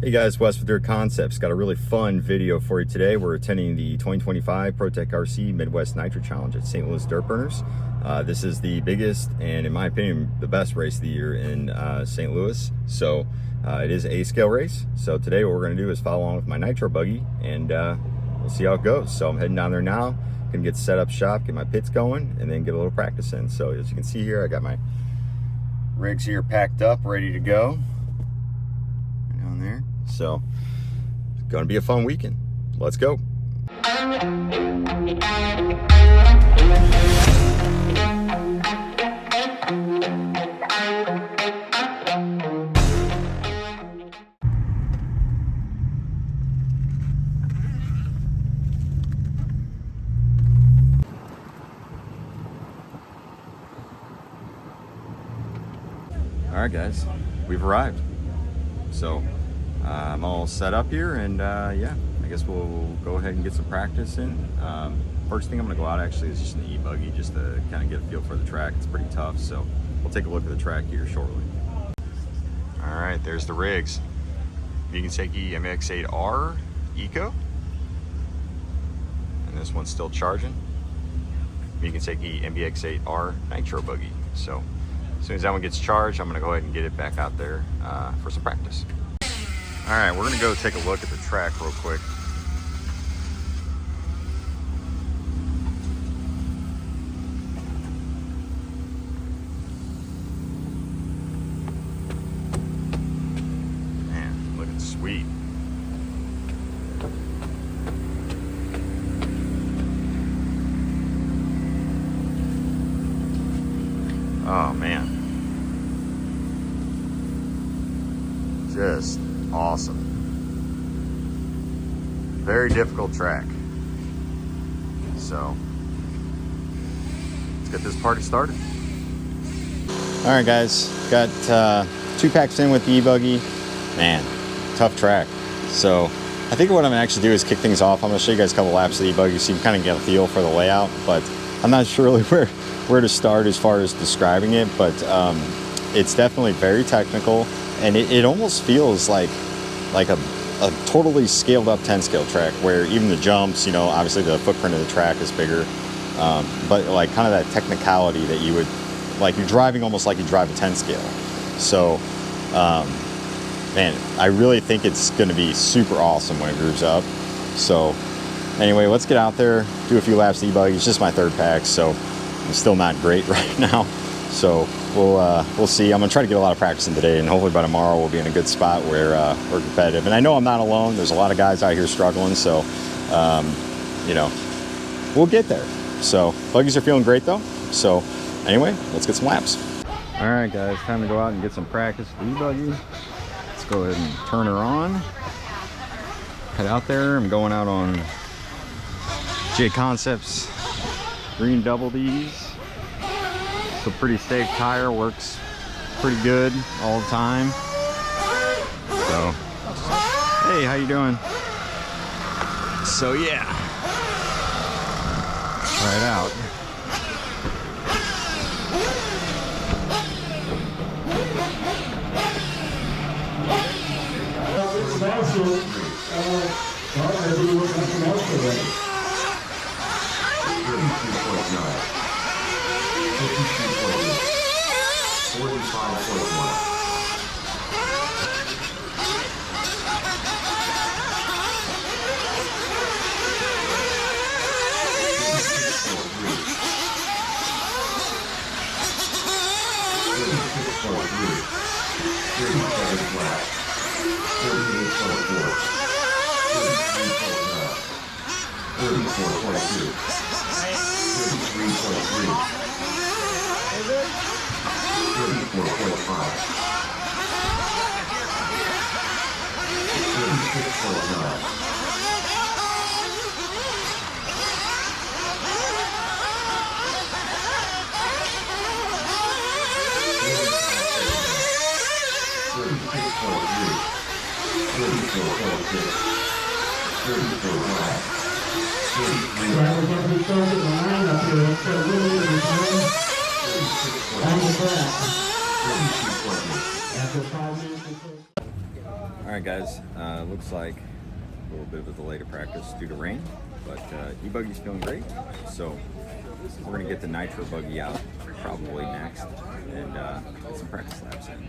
Hey guys, Wes with Your Concepts. Got a really fun video for you today. We're attending the 2025 ProTek RC Midwest Nitro Challenge at St. Louis Dirt Burners. This is the biggest and, in my opinion, the best race of the year in St. Louis. So it is a scale race. So today what we're going to do is follow along with my Nitro buggy and we'll see how it goes. So I'm heading down there now. Gonna get set up shop, get my pits going, and then get a little practice in. So as you can see here, I got my rigs here packed up, ready to go. Right down there. So it's gonna be a fun weekend. Let's go. All right, guys, we've arrived. So I'm all set up here, and yeah, I guess we'll go ahead and get some practice in. First thing I'm gonna go out actually is just an eBuggy, just to kind of get a feel for the track. It's pretty tough, so we'll take a look at the track here shortly. All right, there's the rigs. Miekenseki MX8R Eco, and this one's still charging. Miekenseki MBX8R Nitro buggy. So as soon as that one gets charged, I'm gonna go ahead and get it back out there for some practice. All right, we're gonna go take a look at the track real quick. Man, looking sweet. Oh man. Just awesome. Very difficult track. So let's get this party started. All right, guys, got 2 packs in with the eBuggy. Man, tough track. So I think what I'm gonna actually do is kick things off. I'm gonna show you guys a couple laps of the eBuggy so you can kind of get a feel for the layout, but I'm not sure really where to start as far as describing it, but it's definitely very technical, and it almost feels like a totally scaled up 10 scale track, where even the jumps, you know, obviously the footprint of the track is bigger, but like kind of that technicality that you would, like you're driving almost like you drive a 10 scale. So man, I really think it's going to be super awesome when it grooves up. So anyway, let's get out there, do a few laps of eBuggy. It's just my 3rd pack, so I'm still not great right now. So we'll see. I'm gonna try to get a lot of practice in today, and hopefully by tomorrow we'll be in a good spot where we're competitive. And I know I'm not alone. There's a lot of guys out here struggling, so you know, we'll get there. So buggies are feeling great though. So anyway, let's get some laps. All right, guys, time to go out and get some practice with the eBuggy. Let's go ahead and turn her on. Head out there. I'm going out on J Concepts green double D's. It's a pretty safe tire, works pretty good all the time. So, hey, how you doing? So yeah, try it out. Alright guys, looks like a little bit of a delay to practice due to rain, but eBuggy's feeling great, so we're going to get the Nitro buggy out probably next and get some practice laps in.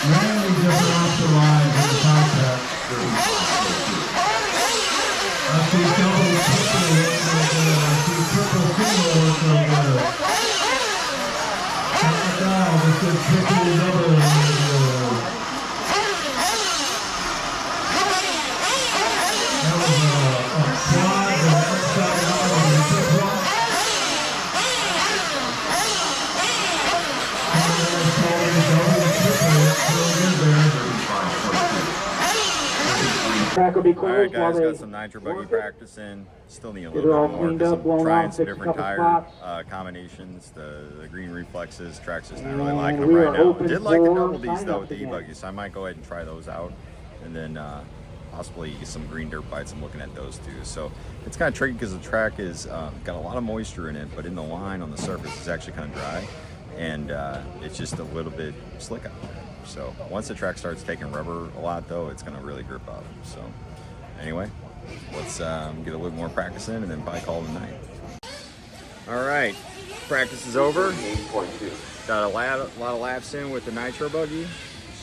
Many different option lines in the ProTek. I see double, triple, I see triple, single, so good. Count it down, this is triple, double, that was a quad, and upside out on the tip rock. Track will be closed. Alright guys, got some Nitro buggy practice in. Still need a little bit more because I'm trying some different tire combinations. The green reflexes, track's just not really liking them right now. Did like the double D's though with the eBuggy, so I might go ahead and try those out. And then possibly get some green dirt bites. I'm looking at those too. So it's kind of tricky because the track is got a lot of moisture in it, but in the line on the surface it's actually kind of dry. And it's just a little bit slick out there. So once the track starts taking rubber a lot though, it's going to really grip up. So anyway, let's get a little more practice in and then probably call it a night. All right, practice is over. Got a lot of laps in with the Nitro buggy.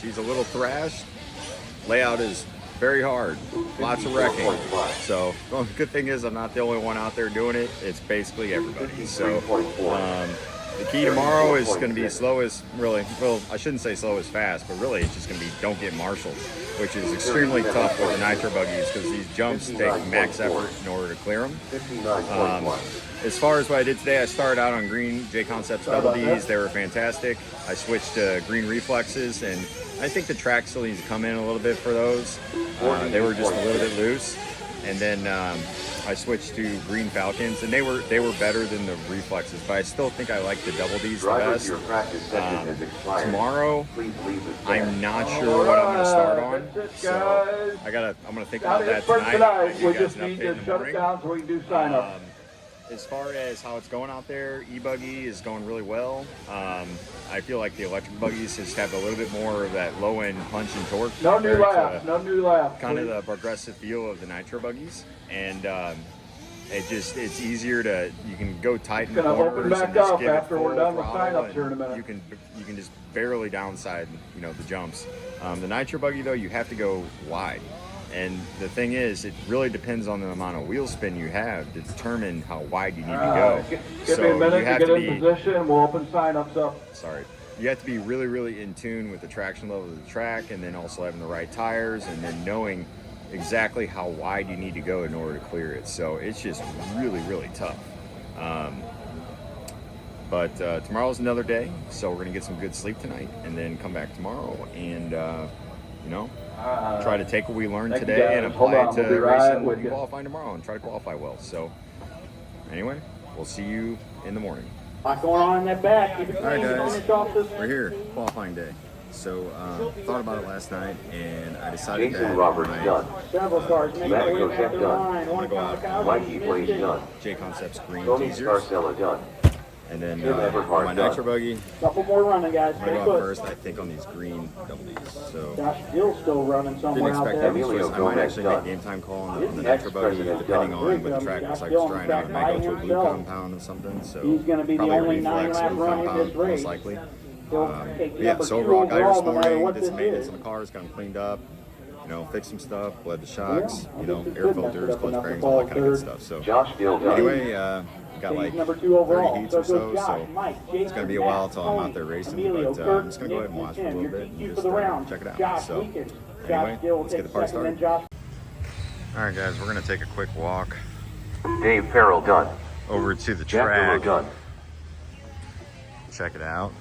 She's a little thrashed. Layout is very hard, lots of wrecking. So well, the good thing is I'm not the only one out there doing it. It's basically everybody. So the key tomorrow is going to be slow as, really, well, I shouldn't say slow as fast, but really it's just going to be don't get marshaled, which is extremely tough with the Nitro buggies because these jumps take max effort in order to clear them. As far as what I did today, I started out on green J-Concepts double Ds. They were fantastic. I switched to green reflexes, and I think the track still needs to come in a little bit for those. They were just a little bit loose. And then I switched to green Falcons, and they were better than the reflexes, but I still think I like the double Ds the best. Tomorrow, I'm not sure what I'm going to start on, so I'm going to think about that tonight. I'll give you guys an update in the morning. As far as how it's going out there, eBuggy is going really well. I feel like the electric buggies just have a little bit more of that low-end punch and torque. No new laps. Kind of the progressive feel of the Nitro buggies, and it's easier to, you can go tight in the corners and just give it full throttle, you can just barely downside, the jumps. The Nitro buggy though, you have to go wide. And the thing is, it really depends on the amount of wheel spin you have to determine how wide you need to go. Give me a minute to get in position. We'll open sign-ups up. Sorry. You have to be really, really in tune with the traction level of the track, and then also having the right tires, and then knowing exactly how wide you need to go in order to clear it. So it's just really, really tough. But tomorrow's another day, so we're gonna get some good sleep tonight, and then come back tomorrow and try to take what we learned today and apply it to racing and qualifying tomorrow and try to qualify well. So anyway, we'll see you in the morning. What's going on in that back? All right guys, we're here, qualifying day. So thought about it last night and I decided that several cars make their way back to the line. I'm going to go out Mikey J-Concepts green teasers. And then my Nitro buggy, couple more running, guys. I'm going to go out first, I think, on these green double Ds. So Josh Gill's still running somewhere out there. I might actually make game time call on the Nitro buggy, depending on what the track looks like. It's trying out, it might go to a blue compound or something. So he's going to be the only reflex 9-lap blue running this compound, race. most likely. Yeah, so overall, got here this morning, did some maintenance on the cars, got them cleaned up, fixed some stuff, bled the shocks, air filters, clutch bearings, all that kind of good stuff. So anyway, got like 30 heats or so it's going to be a while until I'm out there racing, but I'm just going to go ahead and watch for a little bit and just check it out. So anyway, let's get the party started. All right, guys, we're gonna take a quick walk. Dave Farrell done. Over to the Jack Dillon track. done. Check it out.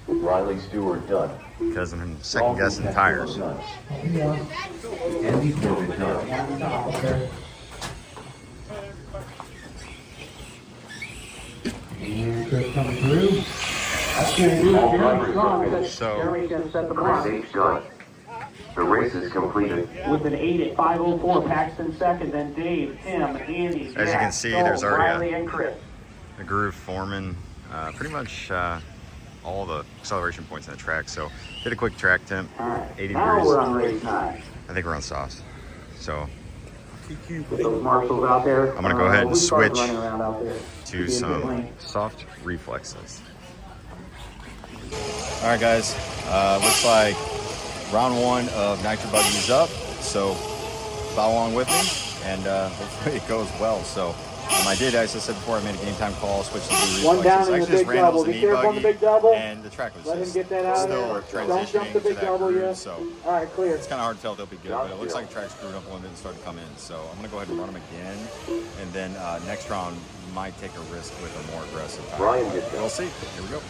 Riley Stewart done. Because I'm second guessing tires. Done. Andy Corbin done. And Chris coming through. All drivers are finished. So, Chris H done. The race is completed. With an 8 at 5:04, Paxton second, then Dave, Tim, Andy, as you can see, there's Riley, already and Chris. a groove forming. Pretty much all the acceleration points in the track. So, did a quick track temp, 80 Now degrees. we're on race 9. I think we're on softs. So, With those marshals out there. I'm gonna go ahead and we started switch running around out there. to Be a good some lane. soft reflexes. All right, guys. Looks like round 1 of Nitro Buggy is up. So follow along with me, and hopefully it goes well. So I did, as I said before, I made a game time call, switched to the One down reflexes. in I the actually just big ran double. those in Be careful on the big eBuggy, double. and the track was Let him just get that out of still there. transitioning Don't jump the to big that double groove. yet. So All right, clear. it's kind of hard to tell if they'll be good, but it looks like the track's screwed up a little bit and started to come in. So I'm going to go ahead and run them again. And then next round might take a risk with a more aggressive tire. Ryan did that. We'll see. Here we go.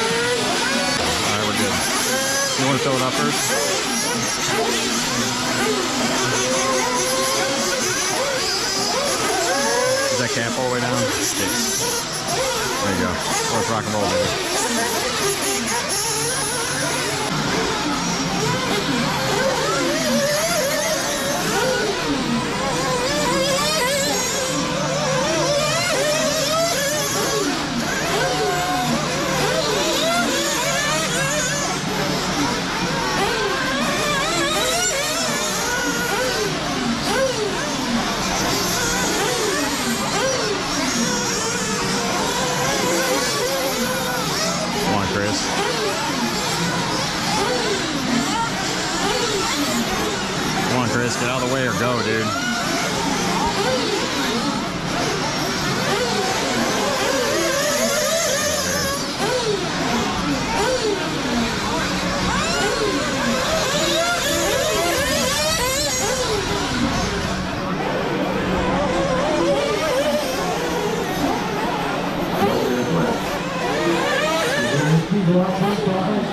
All right, we're good. You want to fill it up first? Is that cap all the way down? Sticks. There you go. Let's rock and roll, baby. Come on, Chris. Come on, Chris. Get out of the way or go, dude. People up front, Kevin,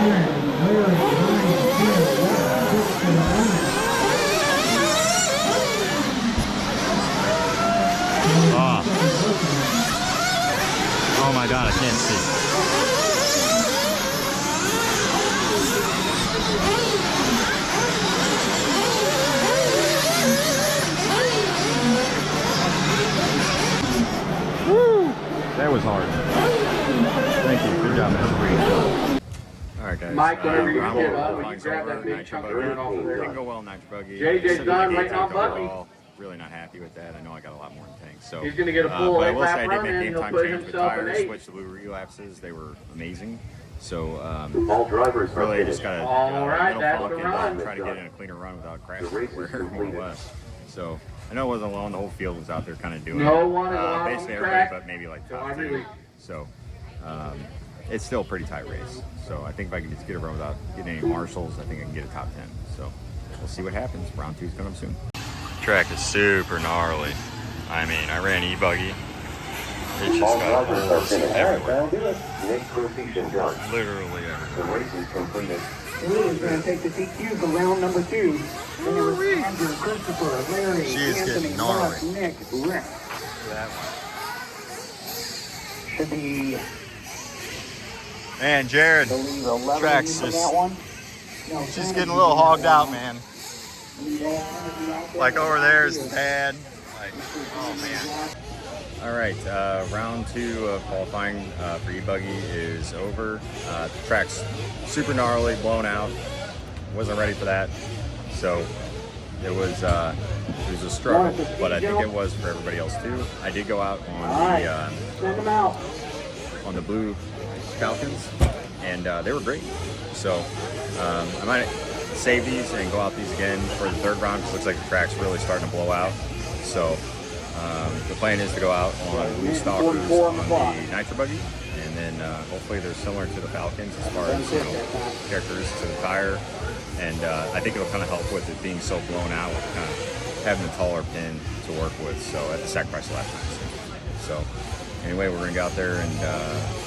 Aaron, Larry, Ryan, Tim, Wes, Chris, and Ryan. Ah. Oh my God, I can't see. Woo! That was hard. Thank you. Good job, man. All right, guys. Mike, whenever you round get one, up, when you qualifying's grab over. that big Nitro chunk of Buggy. dirt off of there. Didn't go well in Nitro Buggy. JJ's Said done, the waiting game on time go Bucky. well. Really not happy with that. I know I got a lot more in the tank. So He's gonna get a full but I 8 will say lap I did run make in, game he'll time put change with himself in tires, 8. switched to the relapses. They were amazing. So All drivers are really just finished. gotta All right, middle that's funk the and run. try to get in a cleaner run without crashing The race is where everyone completed. was. So I know it wasn't alone. The whole field was out there kind of doing No it. one is allowed on basically the everybody track. but maybe like So top I 2. really- So it's still a pretty tight race. So I think if I can just get a run without getting any marshals, I think I can get a top 10. So we'll see what happens. Round 2 is coming up soon. Track is super gnarly. I mean, I ran eBuggy. It's just All got drivers are holes finished. everywhere. Nick Profician done. Literally The everywhere. race is completed. Blue is going to take the DQ for round number 2. Then there was Andrew, Christopher, Larry, She is Anthony, getting gnarly. Mark, Nick, Rick. That one. Should be, Man, Jared, I believe, 11 Track's from just- that one. No, she's 10 getting a of little you hogged from out, that man. one. You all kind of be out there. Like over there is bad. Like, oh man. All right, round 2 of qualifying for eBuggy is over. The track's super gnarly, blown out. Wasn't ready for that. So it was It was a struggle, but I think it was for everybody else too. I did go out Send them out. on the blue Falcons, and they were great. So I might save these and go out these again for the third round, because it looks like the track's really starting to blow out. So the plan is to go out on blue stalkers on the Nitro buggy, and then hopefully they're similar to the Falcons as far as, you know, characteristics of the tire. And I think it'll kind of help with it being so blown out, with kind of having a taller pin to work with, so at the sacrifice of lifetime. So anyway, we're gonna go out there and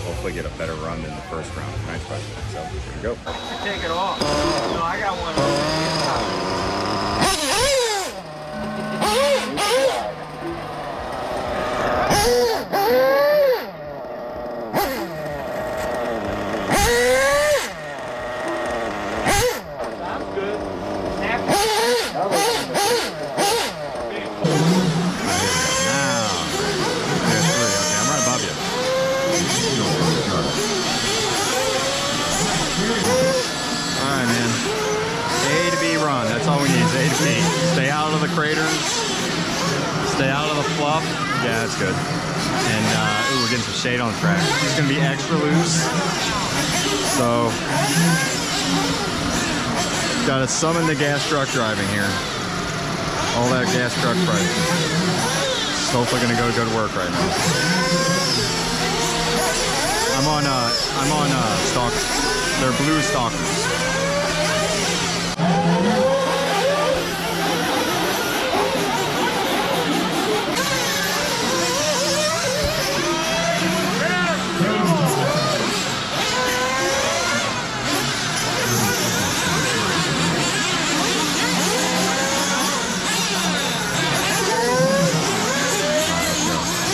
hopefully get a better run than the first round of Nitro buggy. So here we go. Take it off. No, I got one of Sounds good. Alright, man. A to B run. That's all we need is A to B. Stay out of the craters. Stay out of the fluff. Yeah, that's good. And ooh, we're getting some shade on the track. It's going to be extra loose. So, got to summon the gas truck driving here. All that gas truck pricing. It's hopefully going to go to good work right now. I'm on stalkers. They're blue stalkers.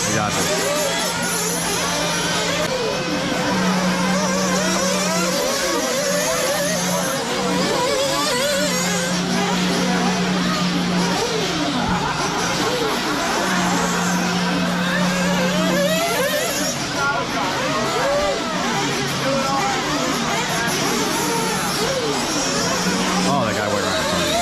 We got this. Oh, that guy went right in front of me.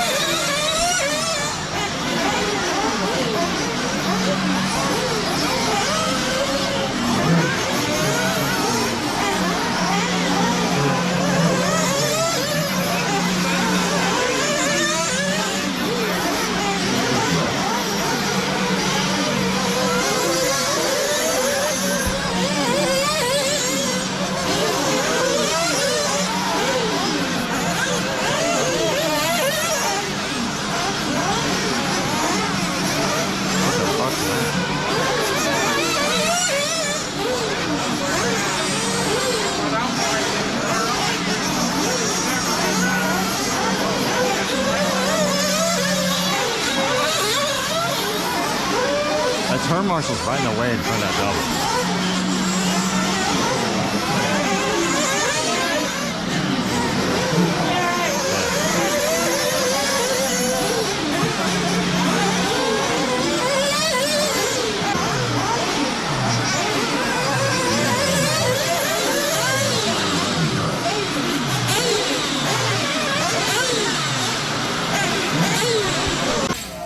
That turn marshal's right in the way in front of that double.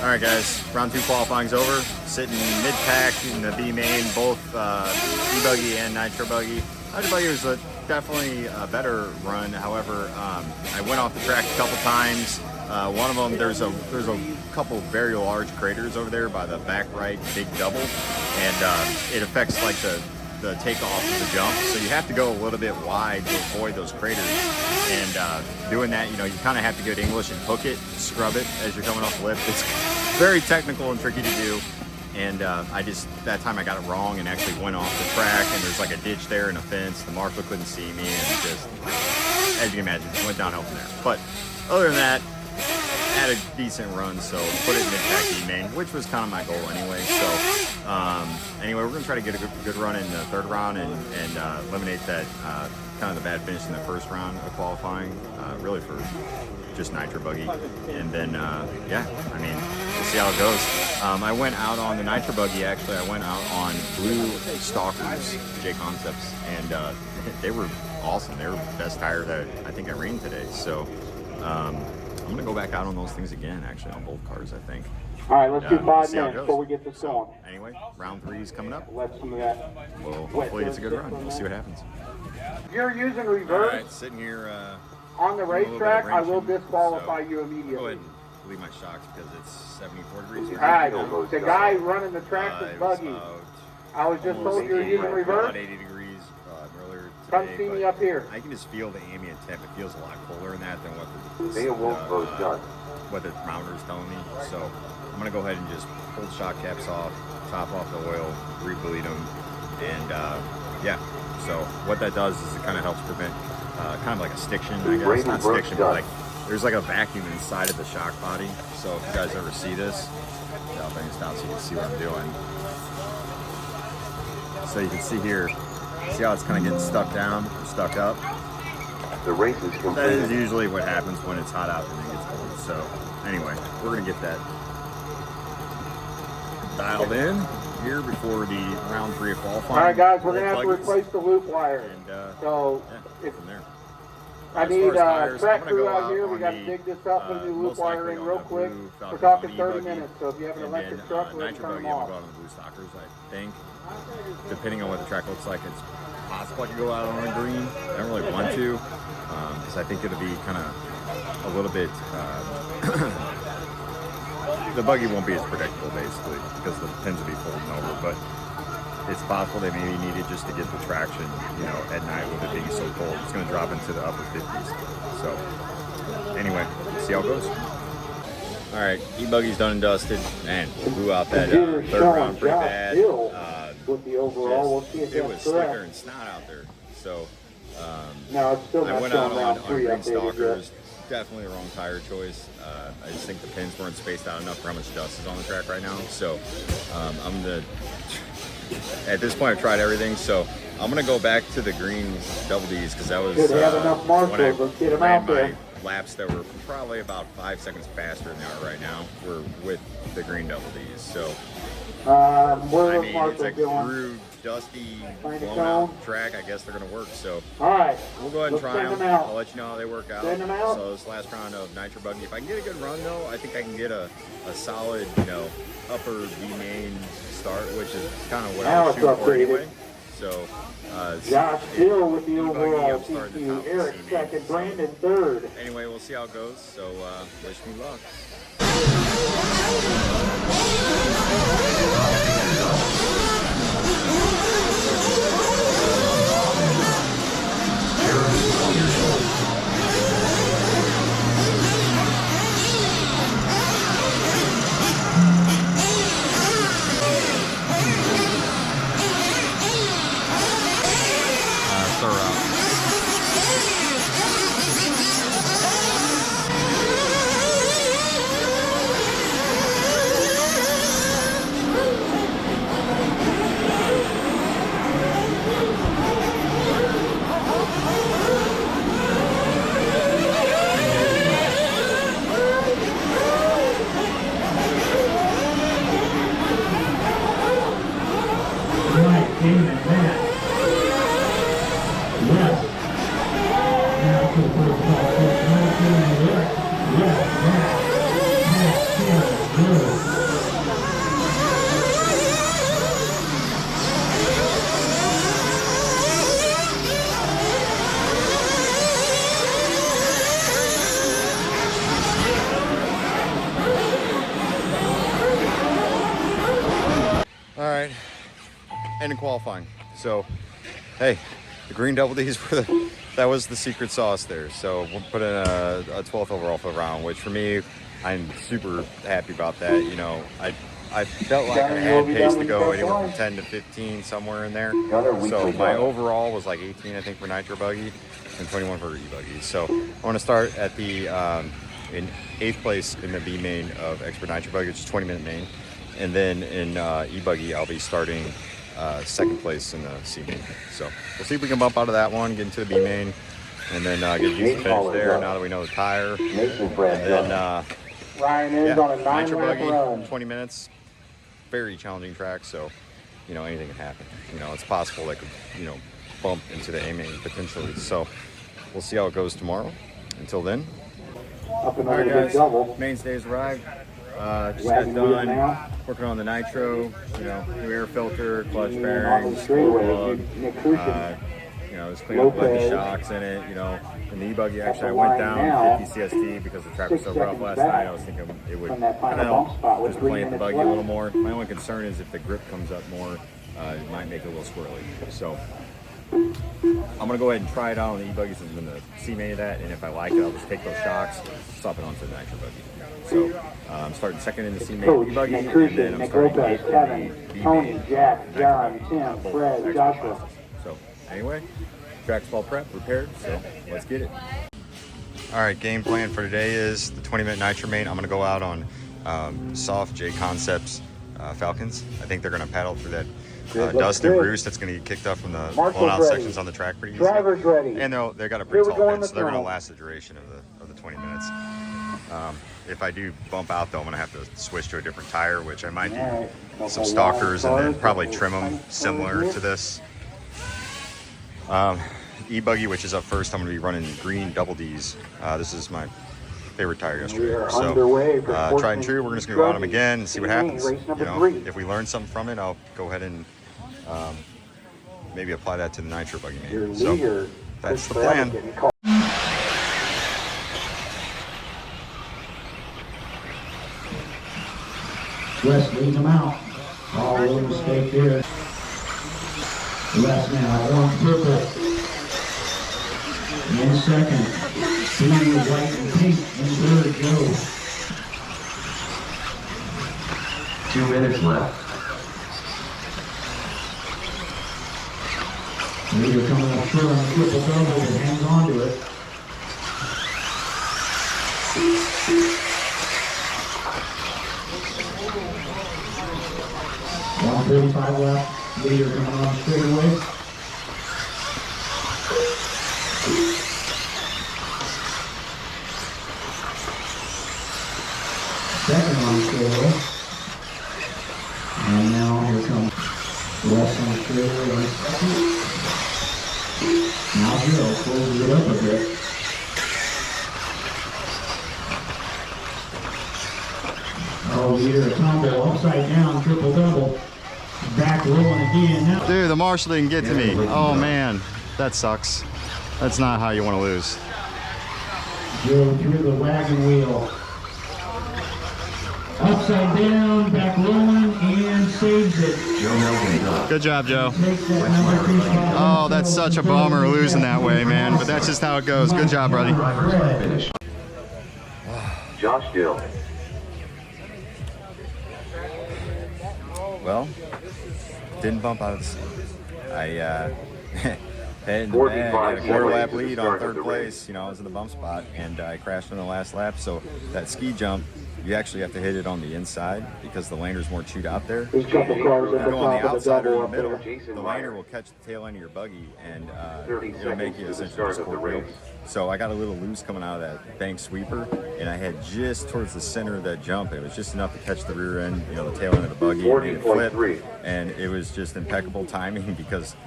All right, guys, round 2 qualifying's over. Sitting mid-pack in the B main, both eBuggy and Nitro buggy. Nitro buggy was definitely a better run. However, I went off the track a couple times. One of them, there's a couple very large craters over there by the back right big double, and it affects like the takeoff of the jump. So you have to go a little bit wide to avoid those craters. And doing that, you know, you kind of have to go to English and hook it, scrub it as you're coming off the lift. It's very technical and tricky to do. And that time I got it wrong and actually went off the track, and there's like a ditch there and a fence. The marshal couldn't see me, and just, as you can imagine, went downhill from there. But other than that, had a decent run, so put it in mid-pack E-main, which was kind of my goal anyway. So anyway, we're going to try to get a good run in the third round and eliminate that kind of the bad finish in the first round of qualifying, really for just Nitro buggy. And then, yeah, I mean, we'll see how it goes. I went out on the Nitro buggy, actually. I went out on blue Stalkers, J Concepts, and they were awesome. They were the best tire that I think I ran today. So I'm going to go back out on those things again, actually, on both cars, I think. All right, let's do we'll 5 see how it minutes goes. before we get this So, going. anyway, round 3 is coming up. Let some of that. Well, hopefully it's a good run. We'll see what happens. If you're using All reverse right, sitting here on the doing a little bit of racetrack, I will wrenching, disqualify so you I'll go immediately. ahead and leave my shocks because it's 74 degrees here. All right, the guy running the track is It was buggy. about I was just told you were using about reverse. 80 degrees earlier today. Come see me but up here. I can just feel the ambient temp. It feels a lot colder in that than what the thermometer is telling me. So I'm gonna go ahead and just pull the shock caps off, top off the oil, rebleed them, and yeah. So what that does is it kind of helps prevent kind of like a stiction, I guess. Not stiction, but like there's like a vacuum inside of the shock body. So if you guys ever see this, I'll bring this down so you can see what I'm doing. So you can see here, see how it's kind of getting stuck down or stuck up? The race is That completed. is usually what happens when it's hot out and then it gets cold. So anyway, we're gonna get that dialed in here before the round 3 of qualifying. All right, guys, we're gonna have to Buggies. replace the loop wire. And So yeah, if from there. I As need far as tires, track I'm gonna crew go out here, we on got to the, dig this up, put a new loop most wire likely in on real the quick. blue We're Falcon talking buggy. 30 minutes, so if you have an And electric then, truck, we're Nitro turn buggy, them we'll off. go out on the blue stockers, I think. Depending on what the track looks like, it's possible I could go out on a green. I don't really want to, because I think it'll be kind of a little bit, the buggy won't be as predictable basically, because the pins will be folding over, but it's possible they maybe need it just to get the traction, you know, at night with it being so cold. It's going to drop into the upper 50s. So anyway, see how it goes. All right, eBuggy's done and dusted. Man, blew out that third round pretty bad. With the overall, we'll see if It that's was slicker correct. and snot out there. So No, it's still I not went out showing round on 3 green updated stalkers. yet. Definitely the wrong tire choice. I just think the pins weren't spaced out enough for how much dust is on the track right now. So I'm gonna, at this point I've tried everything. So I'm gonna go back to the green double Ds because that was Should have enough when I marshals. Let's get 'em ran out there. my laps that were probably about 5 seconds faster than they are right now were with the green double Ds. So What are I those mean, it's marshals a doing? crude, dusty, Find a blown cone. out track. I guess they're gonna work. So All right, we'll go ahead and let's try send them. them out. I'll let you know how they work out. Send them out. So this last round of Nitro Buggy, if I can get a good run though, I think I can get a solid, you know, upper B main start, which is kind of what Now I was it's shooting for updated. anyway. So Josh Hill with the eBuggy, overall I'm starting to TQ, top the Eric C main. second, Brandon third. Anyway, we'll see how it goes. So wish me luck. Throw out. Mike, Damon, Matt. Yes. Now to the first ball. Mike, Damon, yes. Yes, Matt. Matt, Taylor, good. All right, end of qualifying. So, hey, the green double Ds were that was the secret sauce there. So we'll put in a 12th overall for the round, which for me, I'm super happy about that. You know, I felt like I had pace to go anywhere from 10 to 15, somewhere in there. So my overall was like 18, I think, for Nitro Buggy and 21 for eBuggy. So I want to start at the in 8th place in the B main of Expert Nitro Buggy, which is 20-minute main. And then in eBuggy, I'll be starting 2nd place in the C main. So we'll see if we can bump out of that one, get into the B main, and then get used to finish there now that we know the tire. And then Ryan is on a Nitro 9-lap Buggy, run. 20 minutes, very challenging track. So, you know, anything can happen. You know, it's possible they could, you know, bump into the A main potentially. So we'll see how it goes tomorrow. Until then. Up All another right, good guys. double. Mainstays arrived. Just got done working on the Nitro, you know, new air filter, clutch bearings, plug, you know, just cleaning up a bunch of shocks in it, you know. In the eBuggy, actually, I went down 50 CST because the track was so rough last night. I was thinking it would kind of help just plant the buggy a little more. My only concern is if the grip comes up more, it might make it a little squirrely. So I'm gonna go ahead and try it out on the eBuggy since I'm gonna see many of that, and if I like it, I'll just take those shocks, swap it onto the Nitro buggy. So I'm starting second in the C main eBuggy, and then I'm starting eighth in the B main Jack, John, Tim, Fred, Joshua. So anyway, track's all prepped, repaired, so let's get it. All right, game plan for today is the 20-minute Nitro main. I'm gonna go out on soft J Concepts Falcons. I think they're gonna paddle through that dust and roost that's going to get kicked up from the blown out sections on the track pretty easy. Driver's ready. And they got a pretty tall head, so they're going to last the duration of the 20 minutes. If I do bump out though, I'm going to have to switch to a different tire, which I might do some stalkers and then probably trim them similar to this. eBuggy, which is up first, I'm going to be running green double Ds. This is my favorite tire yesterday. So tried and true, we're just going to go on them again and see what happens. You know, if we learn something from it, I'll go ahead and maybe apply that to the Nitro buggy main. So that's the plan. West leads them out. All a little mistake there. West now, orange purple. In second. Blue, white, and pink. In third, Joe. 2 minutes left. Leader coming up short on the triple double, but hangs on to it. .135 left. Leader coming on straightaway. Second on straightaway. And now here comes West on straightaway on second. Now Joe closes it up a bit. Oh, Leader, a combo upside down, triple double. Back rolling again. Now. Dude, the marshal didn't get to me. Oh man, that sucks. That's not how you want to lose. Joe through the wagon wheel. Upside down, back rolling, and saves it. Good job, Joe. Oh, that's such a bummer losing that way, man. But that's just how it goes. Good job, buddy. Josh Dill. Well, didn't bump out of the seat. I head in the bag, had a quarter lap lead on third place. You know, I was in the bump spot, and I crashed on the last lap. So that ski jump, you actually have to hit it on the inside because the laner's more chewed out there. There's a couple cars If at you the go on top the of the outside or double in the up middle, there. the laner will catch the tail end of your buggy, and 30 it'll make seconds you to the essentially start just of the cornfield. race. So I got a little loose coming out of that bank sweeper, and I had just towards the center of that jump. It was just enough to catch the rear end, you know, the tail end of the buggy, and made it flip. 40.3. And it was just impeccable timing because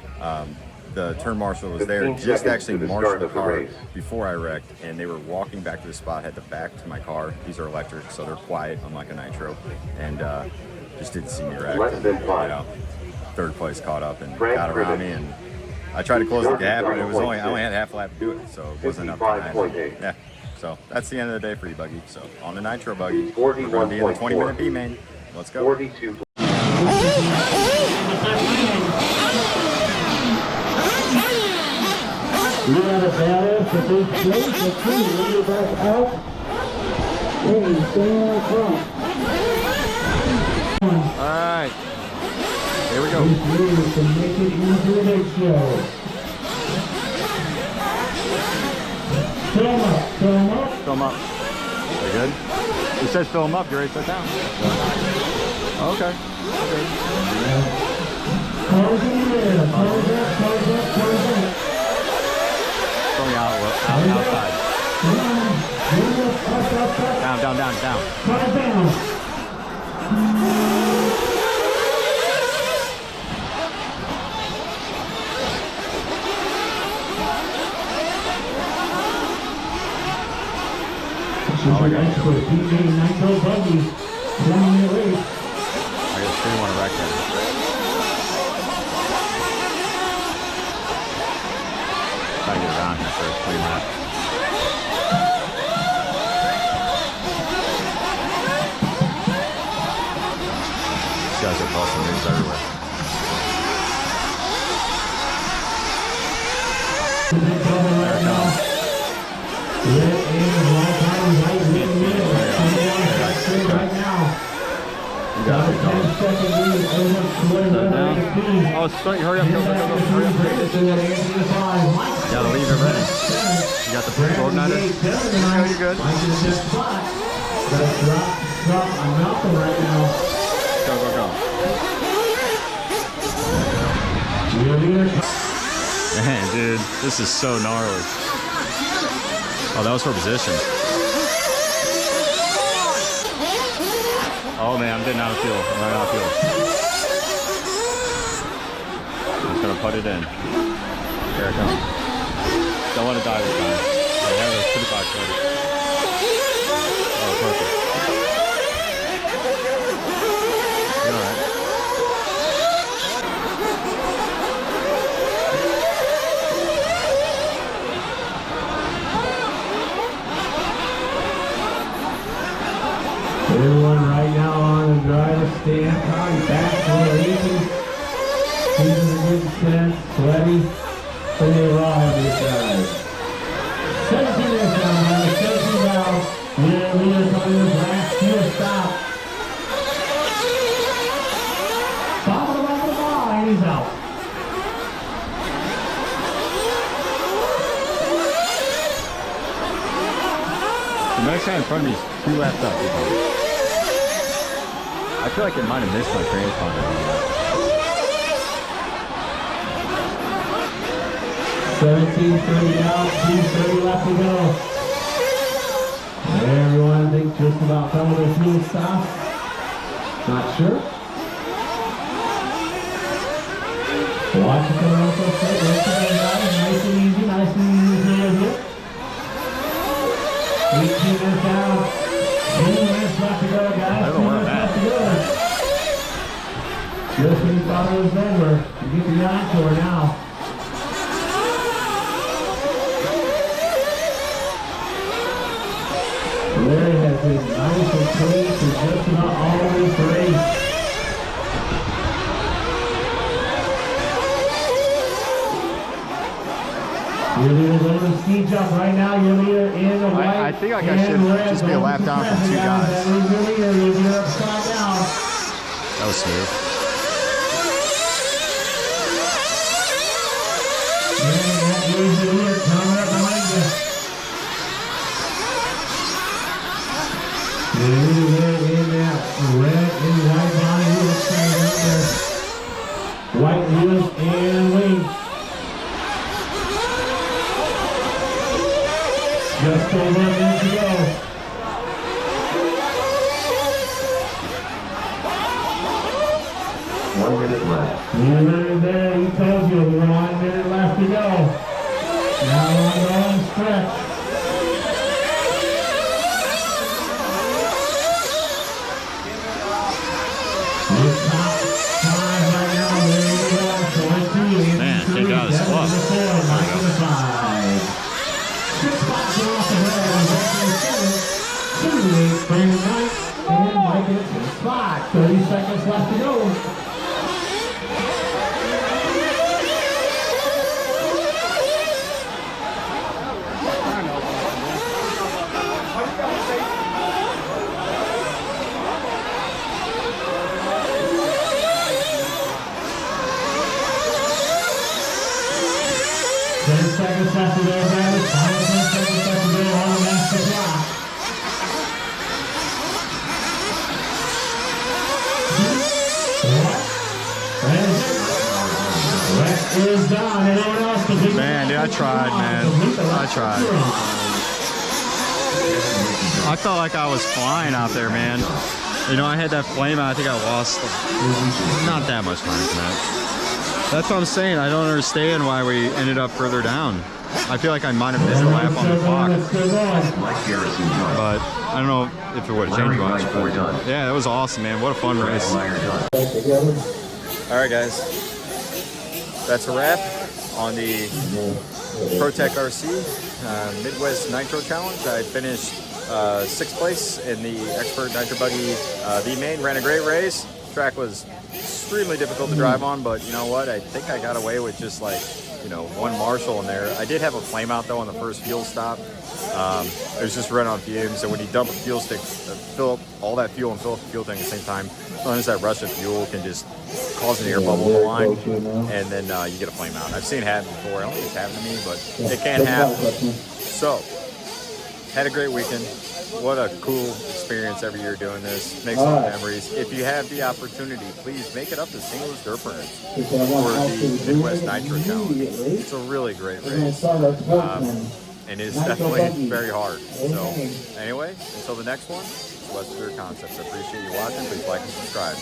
the turn marshal was 15 there, just seconds actually to the marshaled start the of the car race. before I wrecked, and they were walking back to the spot. Had to back to my car. These are electric, so they're quiet, unlike a Nitro, and just didn't see me wreck. Less than 5. You know, third place caught up and Frank got around me, and I tried to close the gap, but it was I only had half a lap to do it, so it wasn't enough time. 55.8. Yeah, so that's the end of the day for eBuggy. So on the Nitro buggy, we're going to be in the 20-minute B main. Let's go. 42. We had a battle for this place. The two leader back out. Hey, stay on front. All right, here we go. These leaders can make it into the next show. Fill 'em up, fill 'em up. Fill them up. You good? It says fill them up. You ready to set down? Okay. Cars in the air, cars up, cars up, cars up. It's only outside. Down. Cars down. This is your expert PJ Nitro Buggy. 20-minute race. I guess we want to wreck them. Try to get around here for a clean lap. These guys are busting moves everywhere. You got it, Tom. Oh, sorry, hurry up, go, hurry up. You gotta leave it ready. You got the road nighter? No, you're good. Go, go, go. Man, dude, this is so gnarly. Oh, that was for position. Oh man, I'm getting out of fuel. I'm running out of fuel. I'm just gonna put it in. Here it comes. Don't want to die this time. I have a pretty box ready. Oh, perfect. You're alright. Everyone right now on the driver's stand, probably back a little easy. He's in a good sense, sweaty. So they were all having a drive. 17 minutes down, 17 down. Leader coming in his last few stop. Bottom of the ball, and he's out. The next guy in front of me is 2 laps up. I feel like it might have missed my transponder. 17:30 out, 2:30 left to go. Everyone thinks just about done with their fuel stop. Not sure. Watch it come out so quick. Nice and easy, nice and easy here. 18 minutes down. 2 minutes left to go, guys. I don't know where I'm at. Just when you thought it was over, you get the encore now. Larry has been nice and clean for just about all of this race. Your leader's on the ski jump right now. Your leader in the white. I think like I should just be a lap down from 2 guys. Your leader upside down. That was smooth. Here's your leader coming up behind you. Your leader in that red and white body. Upside down there. White wheels and wings. Just over a minute to go. 1 minute left. You're there, he told you, 1 minute left to go. Now on the home stretch. This top 5 right now, there you go. Man, can't get out of this club. There we go. 6 spots are off the ground. 2-8, Brandon Knight, and Mike gets his spot. 30 seconds left to go. Seconds left to go, guys. Final 10 seconds left to go on the master clock. That is done. Anyone else? Man, dude, I tried, man. I tried. I felt like I was flying out there, man. You know, I had that flame out. I think I lost not that much time from that. That's what I'm saying. I don't understand why we ended up further down. I feel like I might have missed a lap on the clock, but I don't know if it would have changed much. But yeah, that was awesome, man. What a fun race. All right, guys. That's a wrap on the ProTek RC Midwest Nitro Challenge. I finished 6th place in the Expert Nitro Buggy V main. Ran a great race. Track was extremely difficult to drive on, but you know what? I think I got away with just like, you know, one Marshall in there. I did have a flame out though on the first fuel stop. It was just running on fumes. So when you dump a fuel stick, fill up all that fuel and fill up the fuel tank at the same time, sometimes that rush of fuel can just cause an air bubble in the line, and then you get a flame out. I've seen it happen before. I don't think it's happened to me, but it can happen. So, had a great weekend. What a cool experience every year doing this. Make some memories. If you have the opportunity, please make it up to St. Louis Dirt Burners for the Midwest Nitro Challenge. It's a really great race. And it's definitely very hard. So anyway, until the next one, it's Western Concepts. I appreciate you watching. Please like and subscribe.